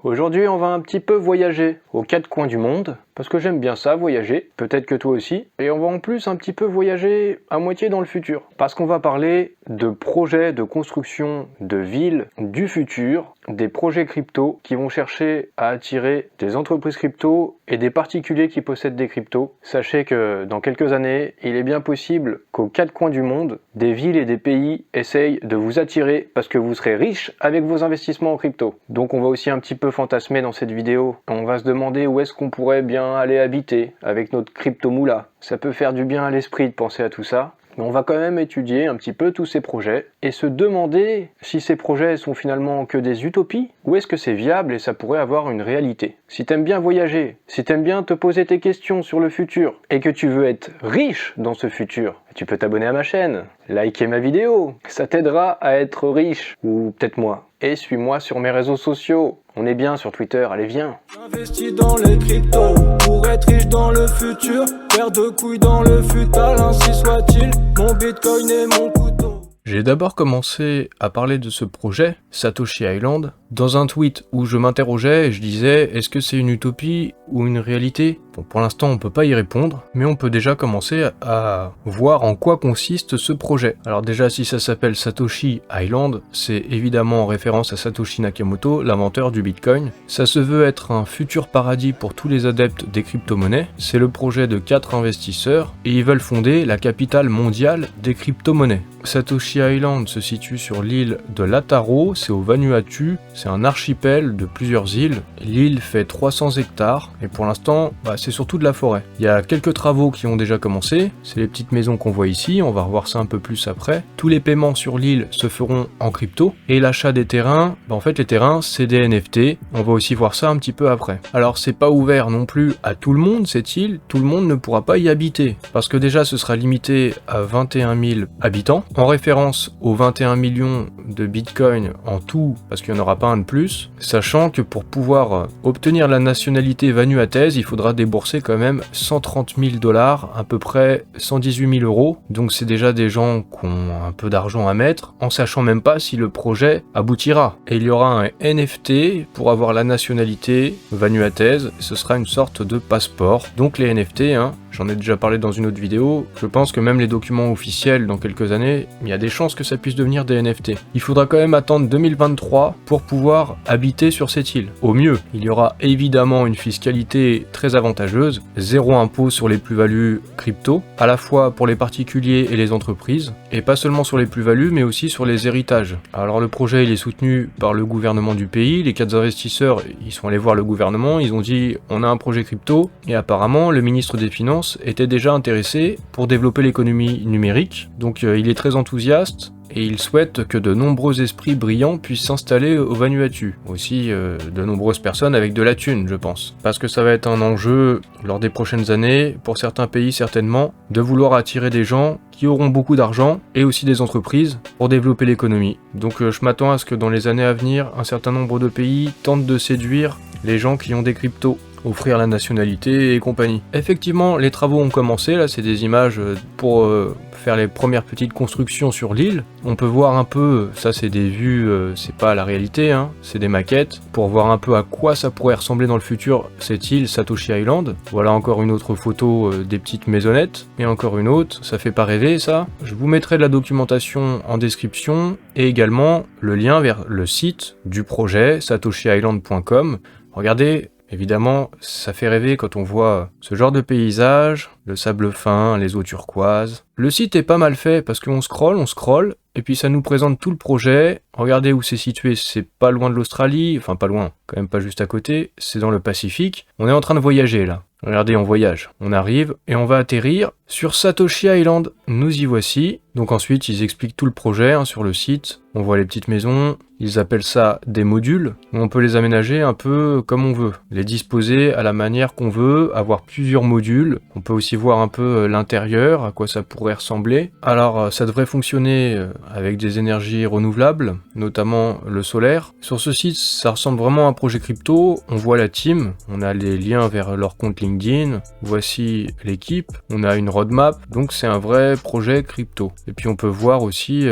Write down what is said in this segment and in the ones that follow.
Aujourd'hui, on va un petit peu voyager aux quatre coins du monde, parce que j'aime bien ça, voyager, peut-être que toi aussi, et on va en plus un petit peu voyager à moitié dans le futur, parce qu'on va parler de projets de construction de villes du futur, des projets crypto qui vont chercher à attirer des entreprises crypto et des particuliers qui possèdent des cryptos. Sachez que dans quelques années, il est bien possible qu'aux quatre coins du monde, des villes et des pays essayent de vous attirer parce que vous serez riche avec vos investissements en crypto. Donc on va aussi un petit peu fantasmer dans cette vidéo. On va se demander où est-ce qu'on pourrait bien aller habiter avec notre crypto-moula. Ça peut faire du bien à l'esprit de penser à tout ça. Mais on va quand même étudier un petit peu tous ces projets et se demander si ces projets sont finalement que des utopies ou est-ce que c'est viable et ça pourrait avoir une réalité. Si t'aimes bien voyager, si t'aimes bien te poser tes questions sur le futur et que tu veux être riche dans ce futur, tu peux t'abonner à ma chaîne, liker ma vidéo, ça t'aidera à être riche, ou peut-être moi. Et suis-moi sur mes réseaux sociaux, on est bien sur Twitter, allez viens. J'investis dans les cryptos pour être riche dans le futur, faire de couilles dans le futal, ainsi soit-il, mon bitcoin et mon couteau. J'ai d'abord commencé à parler de ce projet, Satoshi Island, dans un tweet où je m'interrogeais et je disais est-ce que c'est une utopie ou une réalité? Bon, pour l'instant on peut pas y répondre, mais on peut déjà commencer à voir en quoi consiste ce projet. Alors déjà, si ça s'appelle Satoshi Island, c'est évidemment en référence à Satoshi Nakamoto, l'inventeur du Bitcoin. Ça se veut être un futur paradis pour tous les adeptes des crypto-monnaies. C'est le projet de 4 investisseurs et ils veulent fonder la capitale mondiale des crypto-monnaies. Satoshi Island se situe sur l'île de Lataro, c'est au Vanuatu, c'est un archipel de plusieurs îles. L'île fait 300 hectares et pour l'instant, c'est surtout de la forêt. Il y a quelques travaux qui ont déjà commencé, c'est les petites maisons qu'on voit ici, on va revoir ça un peu plus après. Tous les paiements sur l'île se feront en crypto et l'achat des terrains, en fait les terrains c'est des NFT, on va aussi voir ça un petit peu après. Alors c'est pas ouvert non plus à tout le monde cette île, tout le monde ne pourra pas y habiter parce que déjà ce sera limité à 21 000 habitants. En référence aux 21 millions de bitcoin en tout, parce qu'il n'y en aura pas un de plus, sachant que pour pouvoir obtenir la nationalité vanuataise, il faudra débourser quand même 130 000 $, à peu près 118 000 €. Donc c'est déjà des gens qui ont un peu d'argent à mettre, en sachant même pas si le projet aboutira. Et il y aura un NFT pour avoir la nationalité vanuataise, ce sera une sorte de passeport. Donc les NFT, j'en ai déjà parlé dans une autre vidéo, je pense que même les documents officiels dans quelques années, il y a des chances que ça puisse devenir des NFT. Il faudra quand même attendre 2023 pour pouvoir habiter sur cette île. Au mieux, il y aura évidemment une fiscalité très avantageuse, 0 impôt sur les plus-values crypto, à la fois pour les particuliers et les entreprises, et pas seulement sur les plus-values, mais aussi sur les héritages. Alors le projet il est soutenu par le gouvernement du pays, les 4 investisseurs, ils sont allés voir le gouvernement, ils ont dit on a un projet crypto, et apparemment le ministre des Finances était déjà intéressé pour développer l'économie numérique, donc il est très enthousiaste et il souhaite que de nombreux esprits brillants puissent s'installer au Vanuatu. Aussi de nombreuses personnes avec de la thune, je pense. Parce que ça va être un enjeu lors des prochaines années, pour certains pays certainement, de vouloir attirer des gens qui auront beaucoup d'argent et aussi des entreprises pour développer l'économie. Donc je m'attends à ce que dans les années à venir, un certain nombre de pays tentent de séduire les gens qui ont des cryptos, offrir la nationalité et compagnie. Effectivement, les travaux ont commencé, là c'est des images pour faire les premières petites constructions sur l'île. On peut voir un peu, ça c'est des vues, c'est pas la réalité, c'est des maquettes, pour voir un peu à quoi ça pourrait ressembler dans le futur, cette île Satoshi Island. Voilà encore une autre photo des petites maisonnettes, et encore une autre, ça fait pas rêver ça. Je vous mettrai de la documentation en description, et également le lien vers le site du projet, satoshiisland.com. Regardez, évidemment, ça fait rêver quand on voit ce genre de paysage, le sable fin, les eaux turquoises. Le site est pas mal fait parce qu'on scrolle, et puis ça nous présente tout le projet. Regardez où c'est situé, c'est pas loin de l'Australie, enfin pas loin, quand même pas juste à côté, c'est dans le Pacifique. On est en train de voyager là. Regardez, on voyage. On arrive et on va atterrir sur Satoshi Island. Nous y voici. Donc ensuite, ils expliquent tout le projet sur le site. On voit les petites maisons. Ils appellent ça des modules. On peut les aménager un peu comme on veut. Les disposer à la manière qu'on veut, avoir plusieurs modules. On peut aussi voir un peu l'intérieur, à quoi ça pourrait ressembler. Alors, ça devrait fonctionner avec des énergies renouvelables, notamment le solaire. Sur ce site, ça ressemble vraiment à un projet crypto. On voit la team. On a les liens vers leur compte LinkedIn. Voici l'équipe. On a une roadmap. Donc, c'est un vrai projet crypto. Et puis on peut voir aussi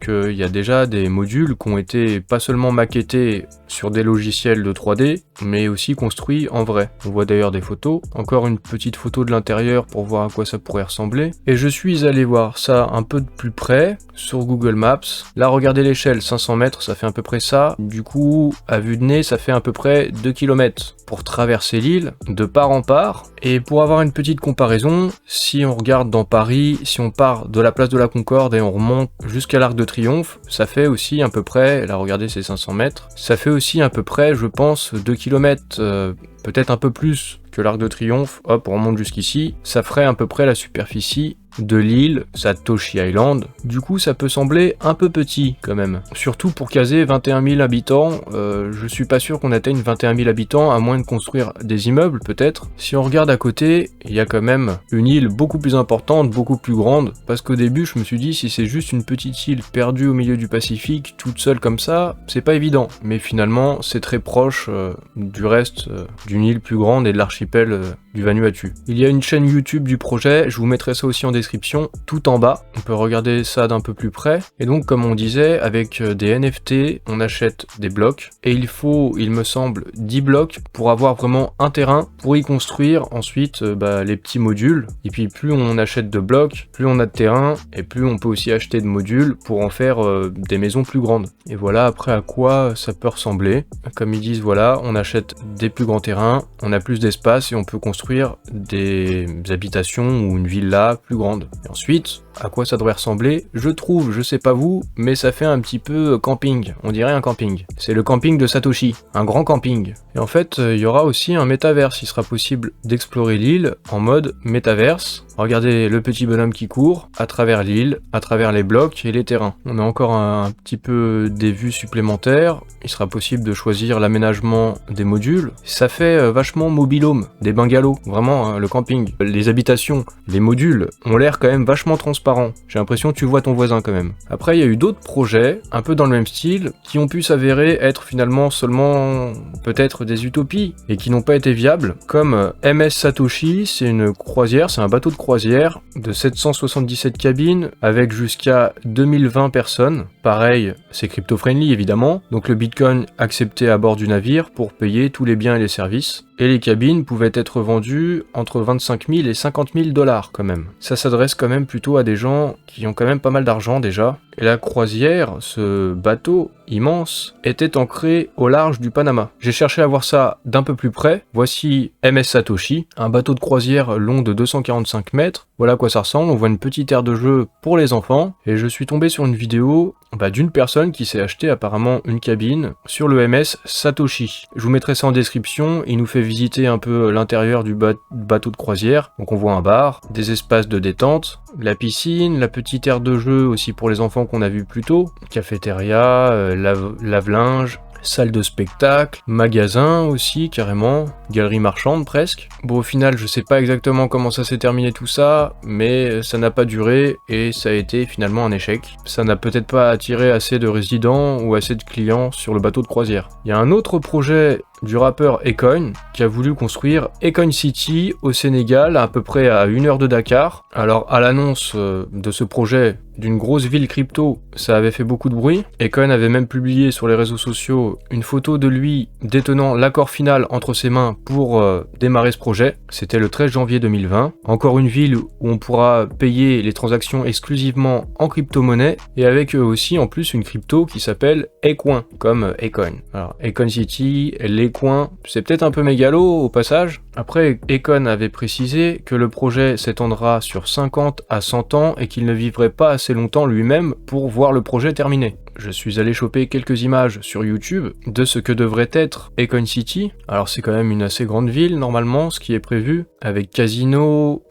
qu'il y a déjà des modules qui ont été pas seulement maquettés sur des logiciels de 3D, mais aussi construits en vrai. On voit d'ailleurs des photos, encore une petite photo de l'intérieur pour voir à quoi ça pourrait ressembler. Et je suis allé voir ça un peu de plus près sur Google Maps. Là, regardez l'échelle, 500 mètres, ça fait à peu près ça. Du coup, à vue de nez, ça fait à peu près 2 km pour traverser l'île de part en part. Et pour avoir une petite comparaison, si on regarde dans Paris, si on part de la place de la Concorde et on remonte jusqu'à l'Arc de Triomphe, ça fait aussi à peu près, là regardez c'est 500 mètres, ça fait aussi à peu près, je pense, 2 km, peut-être un peu plus que l'Arc de Triomphe. Hop, on remonte jusqu'ici, ça ferait à peu près la superficie de l'île Satoshi Island. Du coup, ça peut sembler un peu petit quand même. Surtout pour caser 21 000 habitants, je suis pas sûr qu'on atteigne 21 000 habitants, à moins de construire des immeubles peut-être. Si on regarde à côté, il y a quand même une île beaucoup plus importante, beaucoup plus grande, parce qu'au début, je me suis dit, si c'est juste une petite île perdue au milieu du Pacifique, toute seule comme ça, c'est pas évident. Mais finalement, c'est très proche du reste d'une île plus grande et de l'archipel du Vanuatu. Il y a une chaîne YouTube du projet, je vous mettrai ça aussi en description, tout en bas. On peut regarder ça d'un peu plus près. Et donc, comme on disait, avec des NFT, on achète des blocs. Et il faut, il me semble, 10 blocs pour avoir vraiment un terrain pour y construire ensuite les petits modules. Et puis, plus on achète de blocs, plus on a de terrain, et plus on peut aussi acheter de modules pour en faire des maisons plus grandes. Et voilà après à quoi ça peut ressembler. Comme ils disent, voilà, on achète des plus grands terrains, on a plus d'espace et on peut construire des habitations ou une villa plus grande. Et ensuite, à quoi ça devrait ressembler? Je trouve, je sais pas vous, mais ça fait un petit peu camping, on dirait un camping. C'est le camping de Satoshi, un grand camping. Et en fait, il y aura aussi un métaverse, il sera possible d'explorer l'île en mode métaverse. Regardez le petit bonhomme qui court à travers l'île, à travers les blocs et les terrains. On a encore un petit peu des vues supplémentaires, il sera possible de choisir l'aménagement des modules. Ça fait vachement mobil-home, des bungalows, vraiment le camping. Les habitations, les modules ont l'air quand même vachement transparents. J'ai l'impression que tu vois ton voisin quand même. Après, il y a eu d'autres projets, un peu dans le même style, qui ont pu s'avérer être finalement seulement peut-être des utopies et qui n'ont pas été viables, comme MS Satoshi, c'est une croisière, c'est un bateau de croisière de 777 cabines avec jusqu'à 2020 personnes. Pareil, c'est crypto-friendly évidemment, donc le Bitcoin accepté à bord du navire pour payer tous les biens et les services. Et les cabines pouvaient être vendues entre 25 000 et 50 000 $ quand même. Ça s'adresse quand même plutôt à des gens qui ont quand même pas mal d'argent déjà. Et la croisière, ce bateau immense, était ancré au large du Panama. J'ai cherché à voir ça d'un peu plus près. Voici MS Satoshi, un bateau de croisière long de 245 mètres. Voilà à quoi ça ressemble. On voit une petite aire de jeu pour les enfants. Et je suis tombé sur une vidéo d'une personne qui s'est acheté apparemment une cabine sur le MS Satoshi. Je vous mettrai ça en description. Il nous fait visiter un peu l'intérieur du bateau de croisière. Donc on voit un bar, des espaces de détente, la piscine, la petite aire de jeu aussi pour les enfants qu'on a vu plus tôt, cafétéria, lave-linge, salle de spectacle, magasin aussi carrément, galerie marchande presque. Bon, au final je sais pas exactement comment ça s'est terminé tout ça, mais ça n'a pas duré et ça a été finalement un échec. Ça n'a peut-être pas attiré assez de résidents ou assez de clients sur le bateau de croisière. Il y a un autre projet du rappeur Akon qui a voulu construire Akon City au Sénégal, à peu près à 1 heure de Dakar. Alors à l'annonce de ce projet d'une grosse ville crypto, ça avait fait beaucoup de bruit. Akon avait même publié sur les réseaux sociaux une photo de lui détenant l'accord final entre ses mains pour démarrer ce projet. C'était le 13 janvier 2020. Encore une ville où on pourra payer les transactions exclusivement en crypto-monnaie et avec aussi en plus une crypto qui s'appelle Akoin, comme Akon. Alors Akon City, les coins, c'est peut-être un peu mégalo au passage. Après, Akon avait précisé que le projet s'étendra sur 50 à 100 ans et qu'il ne vivrait pas assez longtemps lui-même pour voir le projet terminé. Je suis allé choper quelques images sur YouTube de ce que devrait être Akon City. Alors c'est quand même une assez grande ville normalement, ce qui est prévu, avec casinos,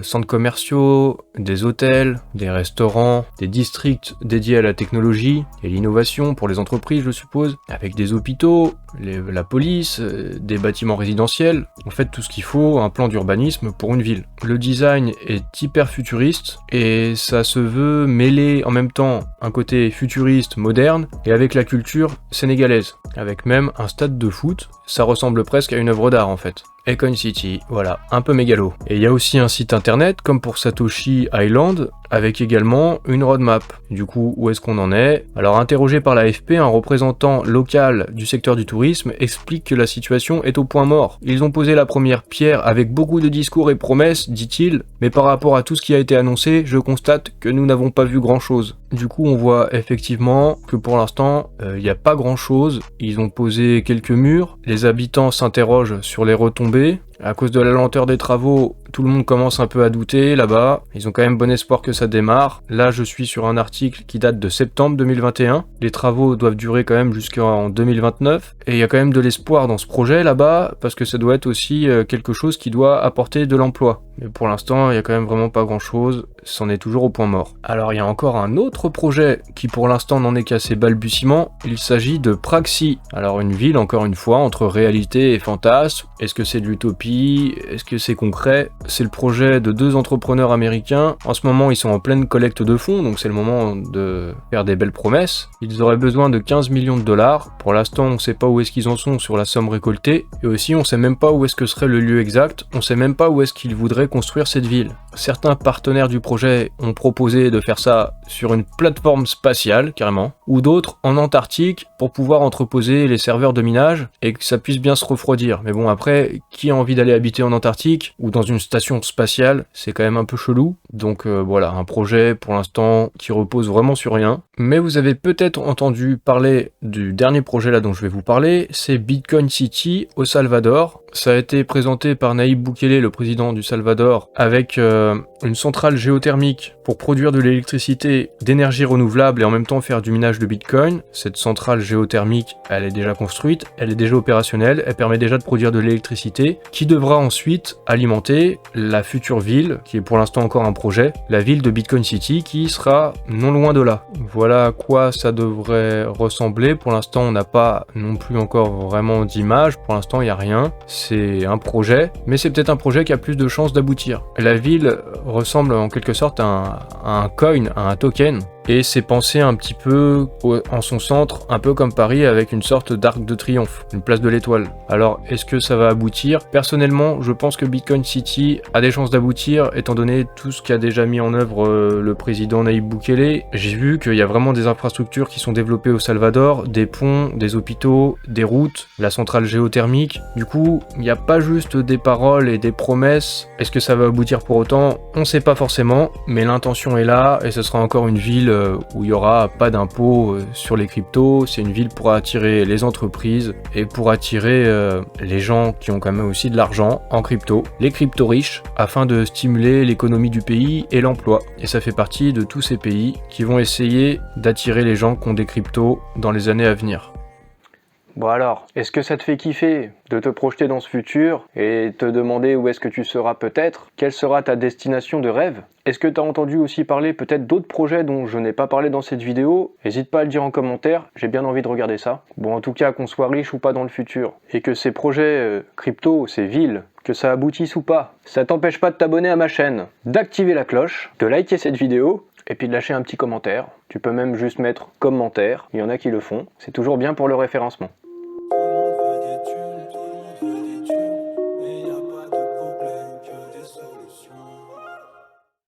centres commerciaux, des hôtels, des restaurants, des districts dédiés à la technologie et l'innovation pour les entreprises je suppose, avec des hôpitaux, la police, des bâtiments résidentiels, en fait tout ce qu'il faut, un plan d'urbanisme pour une ville. Le design est hyper futuriste et ça se veut mêler en même temps un côté futuriste moderne et avec la culture sénégalaise, avec même un stade de foot, ça ressemble presque à une œuvre d'art en fait. Akon City, voilà, un peu mégalo. Et il y a aussi un site internet, comme pour Satoshi Island, avec également une roadmap. Du coup, où est-ce qu'on en est? Alors, interrogé par l'AFP, un représentant local du secteur du tourisme explique que la situation est au point mort. Ils ont posé la première pierre avec beaucoup de discours et promesses, dit-il, mais par rapport à tout ce qui a été annoncé, je constate que nous n'avons pas vu grand-chose. Du coup, on voit effectivement que pour l'instant, il n'y a pas grand-chose. Ils ont posé quelques murs, les habitants s'interrogent sur les retombées. À cause de la lenteur des travaux, tout le monde commence un peu à douter là-bas. Ils ont quand même bon espoir que ça démarre. Là, je suis sur un article qui date de septembre 2021. Les travaux doivent durer quand même jusqu'en 2029. Et il y a quand même de l'espoir dans ce projet là-bas, parce que ça doit être aussi quelque chose qui doit apporter de l'emploi. Mais pour l'instant, il y a quand même vraiment pas grand-chose. C'en est toujours au point mort. Alors, il y a encore un autre projet qui pour l'instant n'en est qu'à ses balbutiements. Il s'agit de Praxi. Alors, une ville, encore une fois, entre réalité et fantasme. Est-ce que c'est de l'utopie? Est-ce que c'est concret? C'est le projet de 2 entrepreneurs américains. En ce moment, ils sont en pleine collecte de fonds, donc c'est le moment de faire des belles promesses. Ils auraient besoin de 15 millions de dollars. Pour l'instant, on ne sait pas où est-ce qu'ils en sont sur la somme récoltée. Et aussi, on ne sait même pas où est-ce que serait le lieu exact. On ne sait même pas où est-ce qu'ils voudraient construire cette ville. Certains partenaires du projet ont proposé de faire ça sur une plateforme spatiale, carrément, ou d'autres en Antarctique pour pouvoir entreposer les serveurs de minage et que ça puisse bien se refroidir. Mais bon, après, qui a envie d'aller habiter en Antarctique ou dans une station spatiale? C'est quand même un peu chelou. Donc voilà, un projet pour l'instant qui repose vraiment sur rien. Mais vous avez peut-être entendu parler du dernier projet là dont je vais vous parler, c'est Bitcoin City au Salvador. Ça a été présenté par Nayib Bukele, le président du Salvador, avec une centrale géothermique pour produire de l'électricité d'énergie renouvelable et en même temps faire du minage de Bitcoin. Cette centrale géothermique, elle est déjà construite, elle est déjà opérationnelle, elle permet déjà de produire de l'électricité qui devra ensuite alimenter la future ville, qui est pour l'instant encore un projet, la ville de Bitcoin City qui sera non loin de là. Voilà à quoi ça devrait ressembler. Pour l'instant, on n'a pas non plus encore vraiment d'image, pour l'instant il n'y a rien. C'est un projet, mais c'est peut-être un projet qui a plus de chances d'aboutir. La ville ressemble en quelque sorte à un coin, à un token, et c'est pensé un petit peu en son centre, un peu comme Paris avec une sorte d'arc de triomphe, une place de l'étoile. Alors, est-ce que ça va aboutir? Personnellement, je pense que Bitcoin City a des chances d'aboutir, étant donné tout ce qu'a déjà mis en œuvre le président Nayib Bukele. J'ai vu qu'il y a vraiment des infrastructures qui sont développées au Salvador, des ponts, des hôpitaux, des routes, la centrale géothermique. Du coup, il n'y a pas juste des paroles et des promesses. Est-ce que ça va aboutir pour autant? On ne sait pas forcément, mais l'intention est là, et ce sera encore une ville où il n'y aura pas d'impôt sur les cryptos. C'est une ville pour attirer les entreprises et pour attirer les gens qui ont quand même aussi de l'argent en crypto, les crypto riches, afin de stimuler l'économie du pays et l'emploi. Et ça fait partie de tous ces pays qui vont essayer d'attirer les gens qui ont des cryptos dans les années à venir. Bon alors, est-ce que ça te fait kiffer de te projeter dans ce futur et te demander où est-ce que tu seras peut-être? Quelle sera ta destination de rêve? Est-ce que tu as entendu aussi parler peut-être d'autres projets dont je n'ai pas parlé dans cette vidéo? N'hésite pas à le dire en commentaire, j'ai bien envie de regarder ça. Bon, en tout cas, qu'on soit riche ou pas dans le futur, et que ces projets crypto, ces villes, que ça aboutisse ou pas, ça t'empêche pas de t'abonner à ma chaîne, d'activer la cloche, de liker cette vidéo, et puis de lâcher un petit commentaire. Tu peux même juste mettre commentaire, il y en a qui le font, c'est toujours bien pour le référencement.